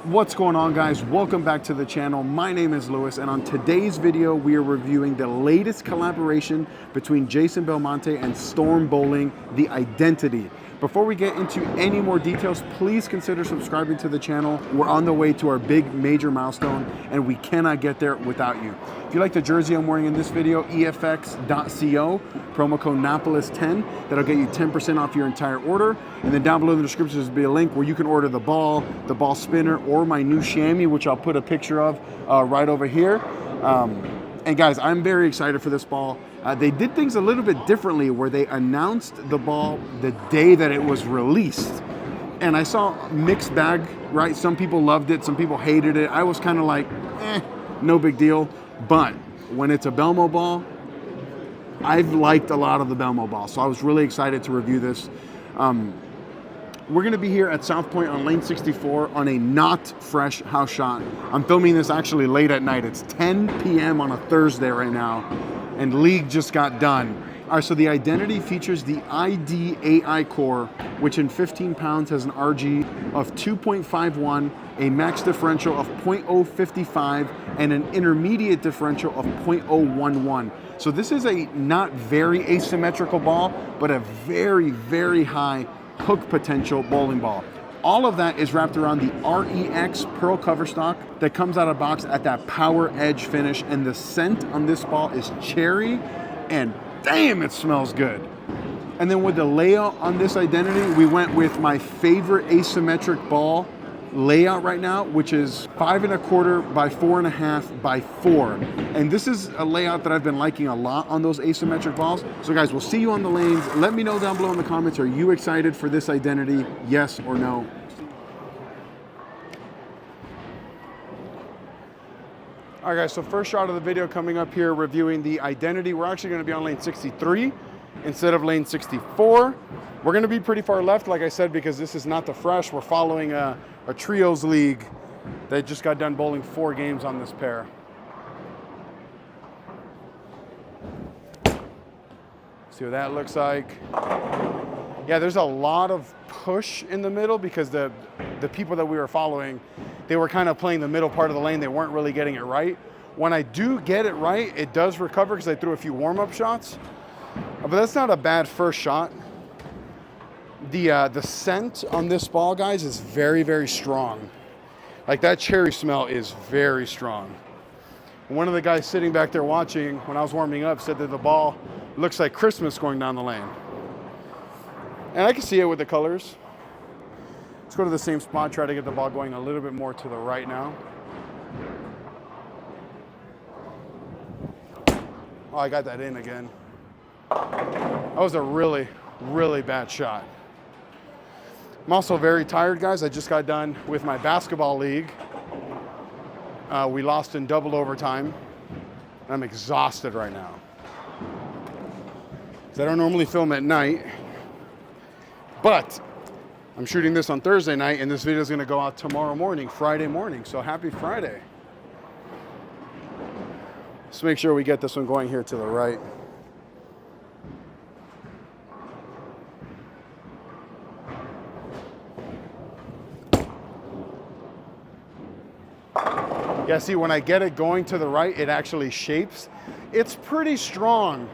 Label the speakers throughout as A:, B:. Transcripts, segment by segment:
A: What's going on, guys? Welcome back to the channel. My name is Lewis, and on today's video we are reviewing the latest collaboration between Jason Belmonte and Storm Bowling, the Identity. Before we get into any more details, please consider subscribing to the channel. We're on the way to our big major milestone, and we cannot get there without you. If you like the jersey I'm wearing in this video, efx.co, promo code Napoles 10, that'll get you 10% off your entire order. And then down below in the description there's be a link where you can order the ball spinner, or my new chamois, which I'll put a picture of right over here. And guys, I'm very excited for this ball. They did things a little bit differently where they announced the ball the day that it was released. And I saw mixed bag, right? Some people loved it, some people hated it. I was kind of like, no big deal. But when it's a Belmo ball, I've liked a lot of the Belmo ball. So I was really excited to review this. We're gonna be here at South Point on lane 64 on a not fresh house shot. I'm filming this actually late at night. It's 10 p.m. on a Thursday right now, and League just got done. All right, so the Identity features the ID AI core, which in 15 pounds has an RG of 2.51, a max differential of 0.055, and an intermediate differential of 0.011. So this is a not very asymmetrical ball, but a very, very high hook potential bowling ball. All of that is wrapped around the REX Pearl cover stock that comes out of box at that power edge finish, and the scent on this ball is cherry, and damn, it smells good. And then with the layout on this Identity, we went with my favorite asymmetric ball layout right now, which is 5 1/4 by 4 1/2 by 4. And this is a layout that I've been liking a lot on those asymmetric balls. So guys, we'll see you on the lanes. Let me know down below in the comments, are you excited for this Identity? Yes or no? All right, guys, so first shot of the video coming up here, reviewing the Identity. We're actually gonna be on lane 63 instead of lane 64. We're gonna be pretty far left, like I said, because this is not the fresh. We're following a trios league that just got done bowling 4 games on this pair. See what that looks like. Yeah, there's a lot of push in the middle because the people that we were following, they were kind of playing the middle part of the lane. They weren't really getting it right. When I do get it right, it does recover because I threw a few warm-up shots. But that's not a bad first shot. The scent on this ball, guys, is very, very strong. Like, that cherry smell is very strong. One of the guys sitting back there watching when I was warming up said that the ball looks like Christmas going down the lane. And I can see it with the colors. Let's go to the same spot, try to get the ball going a little bit more to the right now. Oh, I got that in again. That was a really, really bad shot. I'm also very tired, guys. I just got done with my basketball league. We lost in double overtime. I'm exhausted right now. I don't normally film at night, but I'm shooting this on Thursday night, and this video is going to go out tomorrow morning, Friday morning. So happy Friday. Let's make sure we get this one going here to the right. Yeah, see, when I get it going to the right, it actually shapes. It's pretty strong.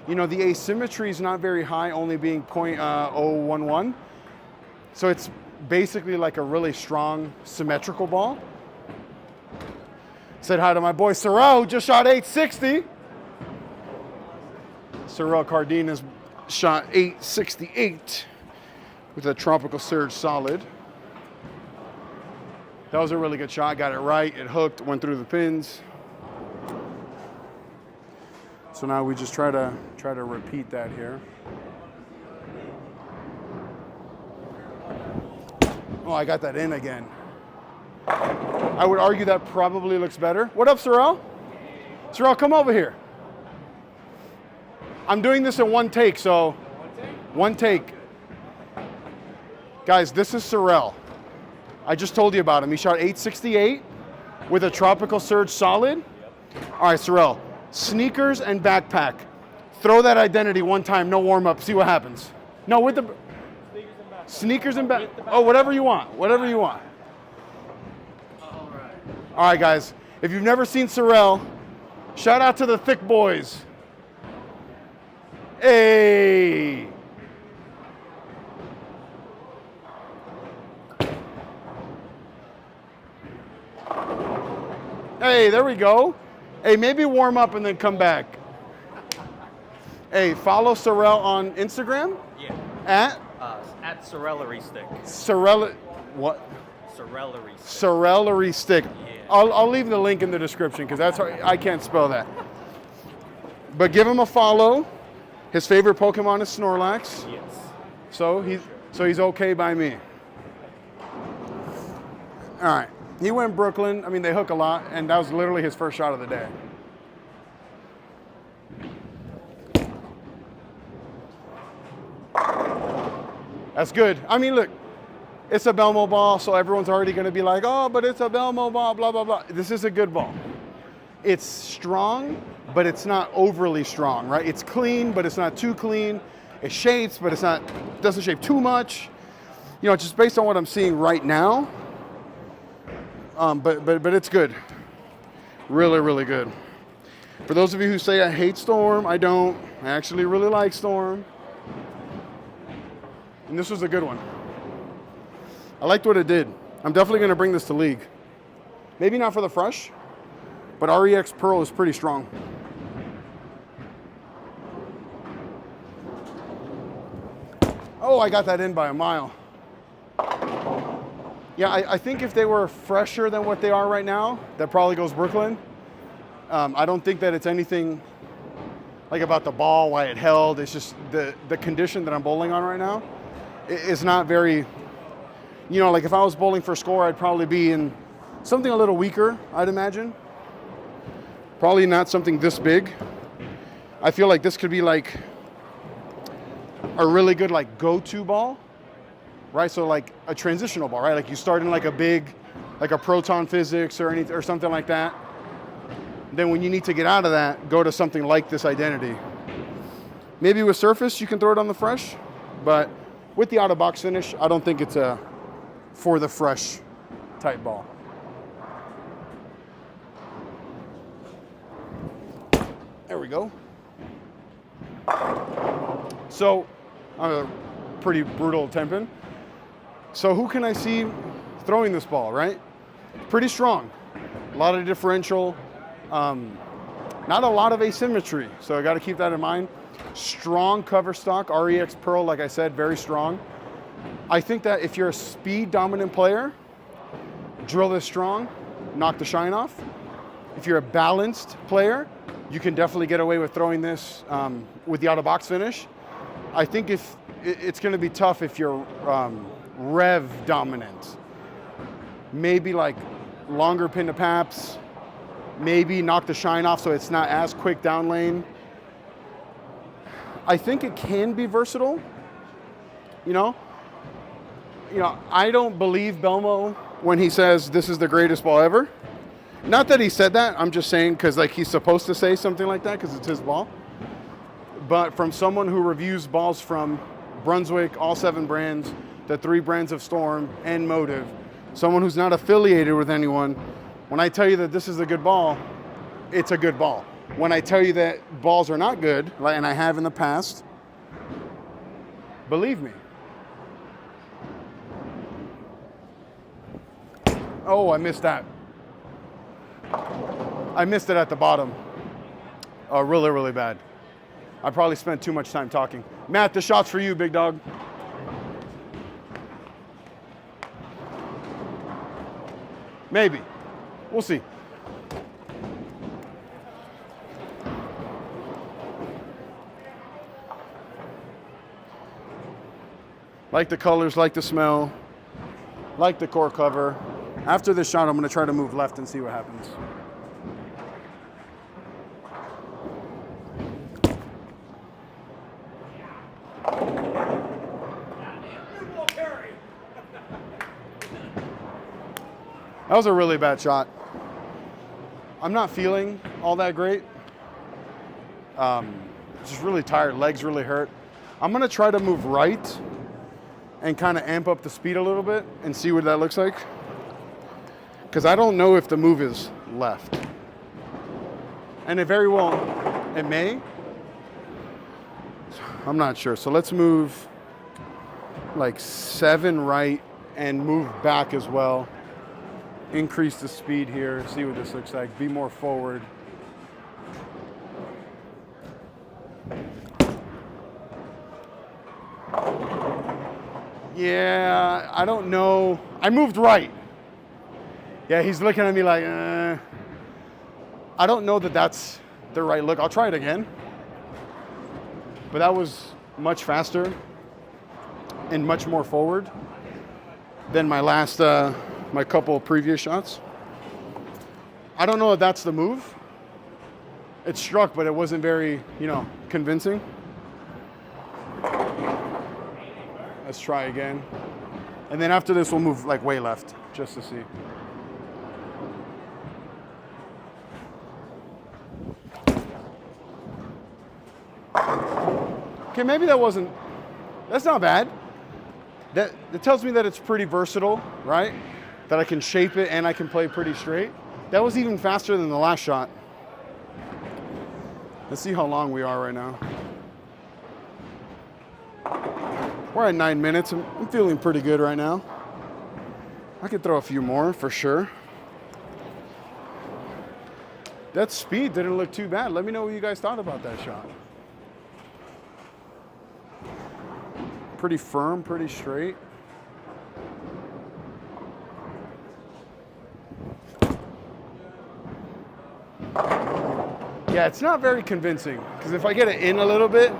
A: You know, the asymmetry is not very high, only being 0.011. So it's basically like a really strong symmetrical ball. Said hi to my boy Cerelll, who just shot 860. Cerelll Cardenas shot 868 with a Tropical Surge solid. That was a really good shot. Got it right. It hooked, went through the pins. So now we just try to repeat that here. Oh, I got that in again. I would argue that probably looks better. What up, Cerelll? Cerelll, come over here. I'm doing this in one take, so one take. Guys, this is Cerelll. I just told you about him. He shot 868 with a Tropical Surge solid. Yep. All right, Cerelll, sneakers and backpack. Throw that Identity one time, no warm up, see what happens. No, with the sneakers and backpack. Oh, whatever you want, whatever you want. All right, guys. If you've never seen Cerelll, shout out to the thick boys. Hey. Hey, there we go. Hey, maybe warm up and then come back. Hey, follow Cerelll on Instagram.
B: Yeah.
A: At
B: Cerellery Stick.
A: Cerelll, what?
B: Cerellery Stick.
A: Cerellery Stick.
B: Yeah.
A: I'll leave the link in the description because that's hard, I can't spell that. But give him a follow. His favorite Pokemon is Snorlax.
B: Yes.
A: So he's okay by me. All right. He went Brooklyn. I mean, they hook a lot, and that was literally his first shot of the day. That's good. I mean, look, it's a Belmo ball, so everyone's already going to be like, oh, but it's a Belmo ball, blah, blah, blah. This is a good ball. It's strong, but it's not overly strong, right? It's clean, but it's not too clean. It shapes, but doesn't shape too much. You know, just based on what I'm seeing right now. But it's good. Really, really good. For those of you who say I hate Storm, I don't. I actually really like Storm. And this was a good one. I liked what it did. I'm definitely going to bring this to League. Maybe not for the fresh, but REX Pearl is pretty strong. Oh, I got that in by a mile. Yeah, I think if they were fresher than what they are right now, that probably goes Brooklyn. I don't think that it's anything like about the ball, why it held. It's just the condition that I'm bowling on right now is not very, you know, like if I was bowling for score, I'd probably be in something a little weaker, I'd imagine. Probably not something this big. I feel like this could be like a really good like go-to ball. Right, so like a transitional ball, right? Like you start in like a big, like a proton physics or something like that. Then when you need to get out of that, go to something like this identity. Maybe with surface, you can throw it on the fresh, but with the out of box finish, I don't think it's a for the fresh type ball. There we go. So, a pretty brutal temping. So who can I see throwing this ball, right? Pretty strong. A lot of differential. Not a lot of asymmetry, so I got to keep that in mind. Strong cover stock, REX Pearl, like I said, very strong. I think that if you're a speed dominant player, drill this strong, knock the shine off. If you're a balanced player, you can definitely get away with throwing this with the out of box finish. I think if it's going to be tough if you're rev dominant. Maybe like longer pin to paps, maybe knock the shine off so it's not as quick down lane. I think it can be versatile, you know? I don't believe Belmo when he says this is the greatest ball ever. Not that he said that, I'm just saying because like he's supposed to say something like that because it's his ball. But from someone who reviews balls from Brunswick, all 7 brands, the 3 brands of Storm and Motive, someone who's not affiliated with anyone, when I tell you that this is a good ball, it's a good ball. When I tell you that balls are not good, and I have in the past, believe me. Oh, I missed that. I missed it at the bottom. Oh, really, really bad. I probably spent too much time talking. Matt, the shot's for you, big dog. Maybe. We'll see. Like the colors, like the smell, like the core cover. After this shot, I'm going to try to move left and see what happens. That was a really bad shot. I'm not feeling all that great. Just really tired, legs really hurt. I'm gonna try to move right and kind of amp up the speed a little bit and see what that looks like. because I don't know if the move is left. And it very well, it may. I'm not sure. So let's move like 7 right and move back as well. Increase the speed here, see what this looks like, be more forward. Yeah, I don't know. I moved right. Yeah, he's looking at me like, I don't know that that's the right look. I'll try it again. But that was much faster and much more forward than my last, my couple of previous shots. I don't know if that's the move. It struck, but it wasn't very, convincing. Let's try again. And then after this, we'll move like way left, just to see. Okay, maybe that's not bad. That tells me that it's pretty versatile, right? That I can shape it and I can play pretty straight. That was even faster than the last shot. Let's see how long we are right now. We're at 9 minutes. I'm feeling pretty good right now. I could throw a few more for sure. That speed didn't look too bad. Let me know what you guys thought about that shot. Pretty firm, pretty straight. Yeah, it's not very convincing because if I get it in a little bit,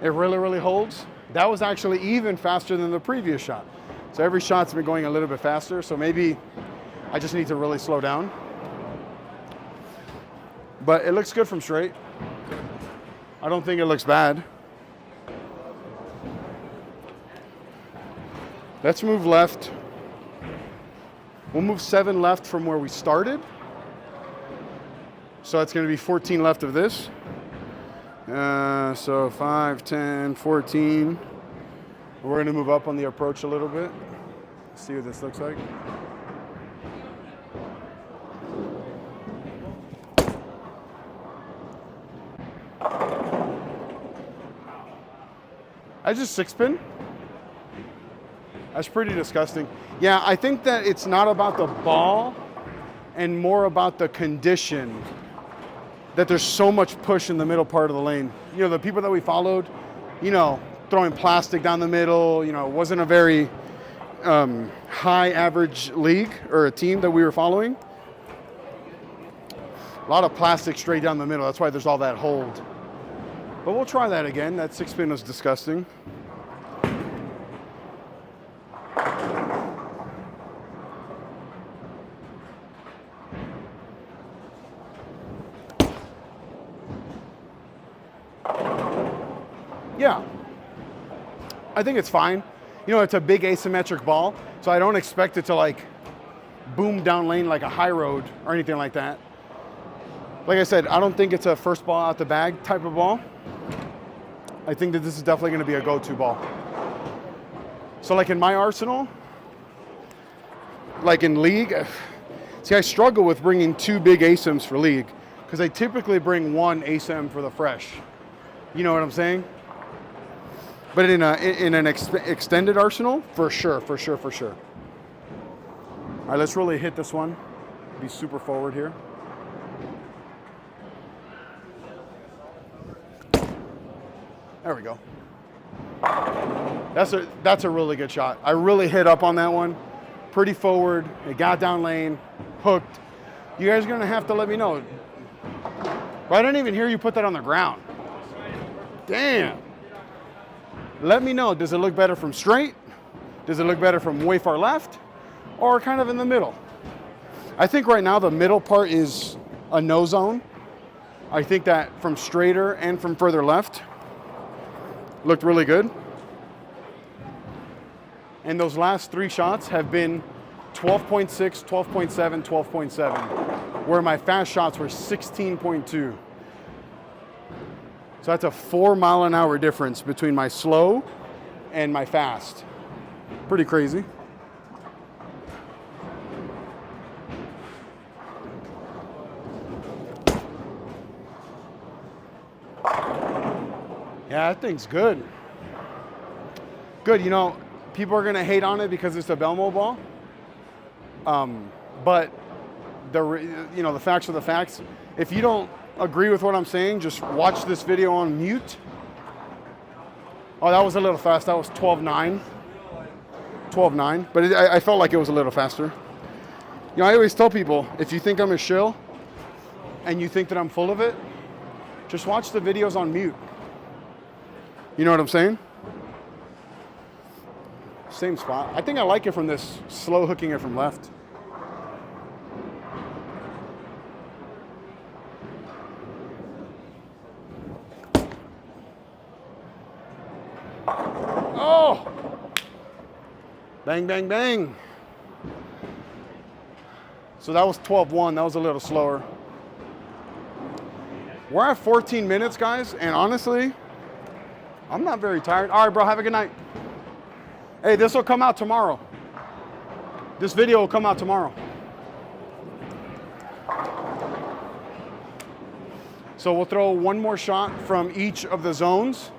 A: it really, really holds. That was actually even faster than the previous shot. So every shot's been going a little bit faster, so maybe I just need to really slow down. But it looks good from straight. I don't think it looks bad. Let's move left. We'll move 7 left from where we started. So it's going to be 14 left of this. So 5, 10, 14. We're going to move up on the approach a little bit. See what this looks like. I just 6-pin. That's pretty disgusting. Yeah, I think that it's not about the ball and more about the condition, that there's so much push in the middle part of the lane. The people that we followed, throwing plastic down the middle, wasn't a very high average league or a team that we were following. A lot of plastic straight down the middle. That's why there's all that hold. But we'll try that again. That 6-pin was disgusting. Yeah, I think it's fine. It's a big asymmetric ball, so I don't expect it to like boom down lane like a high road or anything like that. Like I said, I don't think it's a first ball out the bag type of ball. I think that this is definitely going to be a go-to ball. So like in my arsenal, like in league, see, I struggle with bringing 2 big asyms for league because I typically bring 1 asym for the fresh. You know what I'm saying? But in an extended arsenal, for sure. All right, let's really hit this one. Be super forward here. There we go. That's a really good shot. I really hit up on that one. Pretty forward. It got down lane, hooked. You guys are gonna have to let me know. I didn't even hear you put that on the ground. Damn. Let me know, does it look better from straight? Does it look better from way far left? Or kind of in the middle? I think right now the middle part is a no zone. I think that from straighter and from further left looked really good. And those last 3 shots have been 12.6, 12.7, 12.7, where my fast shots were 16.2. So that's a 4-mile-an-hour difference between my slow and my fast. Pretty crazy. Yeah, that thing's good. Good, you know, people are gonna hate on it because it's a Belmo ball. But the facts are the facts. If you don't agree with what I'm saying, just watch this video on mute. Oh, that was a little fast. That was 12.9. 12.9, but I felt like it was a little faster. You know, I always tell people, if you think I'm a shill and you think that I'm full of it, just watch the videos on mute. You know what I'm saying? Same spot. I think I like it from this, slow hooking it from left. Oh! Bang, bang, bang. So that was 12.1. That was a little slower. We're at 14 minutes, guys, and honestly, I'm not very tired. All right, bro, have a good night. Hey, this will come out tomorrow. This video will come out tomorrow. So we'll throw one more shot from each of the zones.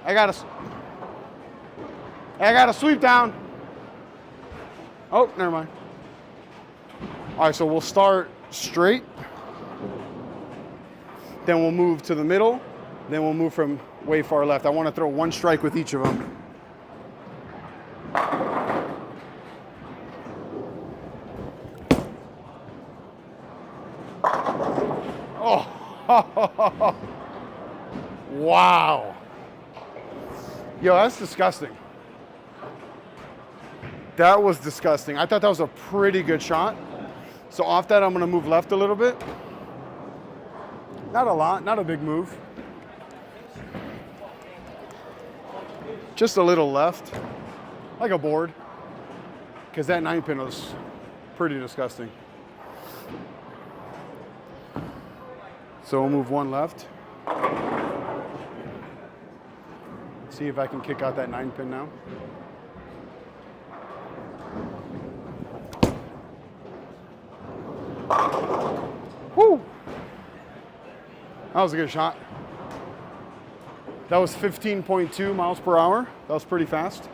A: I got a sweep down. Oh, never mind. All right, so we'll start straight. Then we'll move to the middle. Then we'll move from way far left. I want to throw one strike with each of them. Oh, wow. Yo, that's disgusting. That was disgusting. I thought that was a pretty good shot. So off that, I'm gonna move left a little bit. Not a lot, not a big move. Just a little left, like a board, because that 9-pin was pretty disgusting. So we'll move one left. See if I can kick out that 9-pin now. Woo! That was a good shot. That was 15.2 miles per hour. That was pretty fast.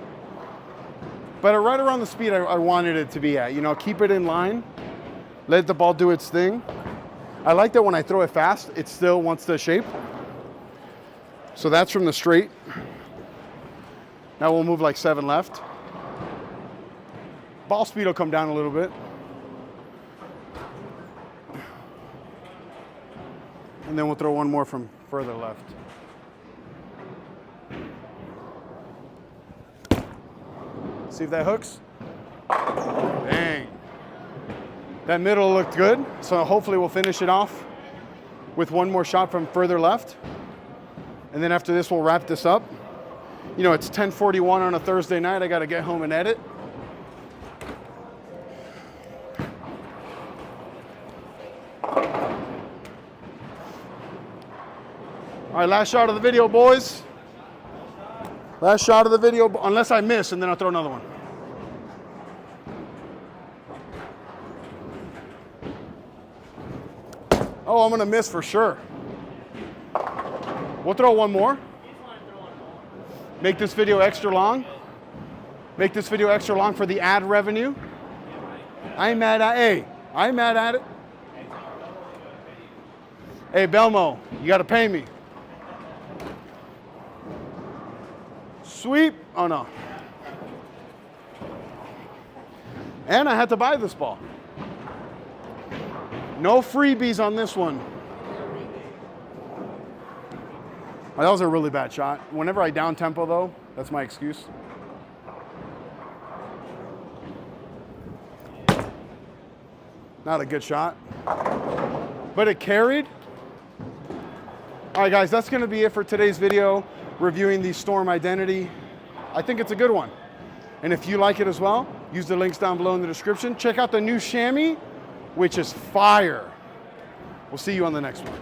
A: But right around the speed I wanted it to be at. You know, keep it in line. Let the ball do its thing. I like that when I throw it fast, it still wants the shape. So that's from the straight. Now we'll move like 7 left. Ball speed will come down a little bit. And then we'll throw one more from further left. See if that hooks. Bang. That middle looked good, so hopefully we'll finish it off with one more shot from further left. And then after this, we'll wrap this up. You know, it's 10:41 on a Thursday night. I got to get home and edit. All right, last shot of the video, boys. Last shot of the video, unless I miss, and then I'll throw another one. Oh, I'm gonna miss for sure. We'll throw one more. Make this video extra long. Make this video extra long for the ad revenue. I'm mad at it. Hey, Belmo, you gotta pay me. Sweep. Oh no. And I had to buy this ball. No freebies on this one. Oh, that was a really bad shot. Whenever I down tempo though, that's my excuse. Not a good shot, but it carried. All right, guys, that's gonna be it for today's video, reviewing the Storm Identity. I think it's a good one. And if you like it as well, use the links down below in the description. Check out the new chamois, which is fire. We'll see you on the next one.